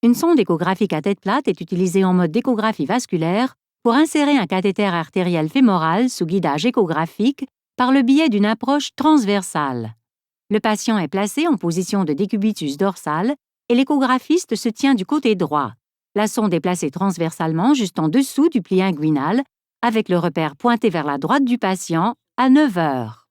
Une sonde échographique à tête plate est utilisée en mode d'échographie vasculaire pour insérer un cathéter artériel fémoral sous guidage échographique par le biais d'une approche transversale. Le patient est placé en position de décubitus dorsal et l'échographiste se tient du côté droit. La sonde est placée transversalement juste en dessous du pli inguinal, avec le repère pointé vers la droite du patient à 9 heures.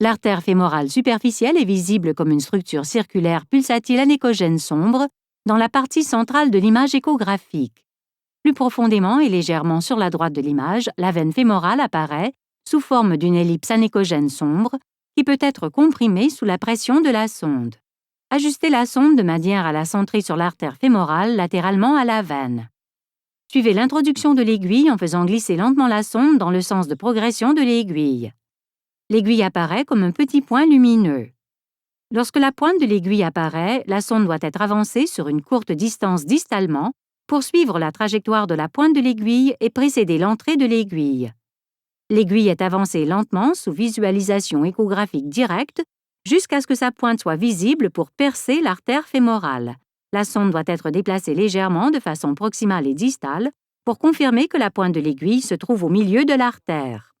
L'artère fémorale superficielle est visible comme une structure circulaire pulsatile anéchogène sombre dans la partie centrale de l'image échographique. Plus profondément et légèrement sur la droite de l'image, la veine fémorale apparaît sous forme d'une ellipse anéchogène sombre qui peut être comprimée sous la pression de la sonde. Ajustez la sonde de manière à la centrer sur l'artère fémorale latéralement à la veine. Suivez l'introduction de l'aiguille en faisant glisser lentement la sonde dans le sens de progression de l'aiguille. L'aiguille apparaît comme un petit point lumineux. Lorsque la pointe de l'aiguille apparaît, la sonde doit être avancée sur une courte distance distalement pour suivre la trajectoire de la pointe de l'aiguille et précéder l'entrée de l'aiguille. L'aiguille est avancée lentement sous visualisation échographique directe jusqu'à ce que sa pointe soit visible pour percer l'artère fémorale. La sonde doit être déplacée légèrement de façon proximale et distale pour confirmer que la pointe de l'aiguille se trouve au milieu de l'artère.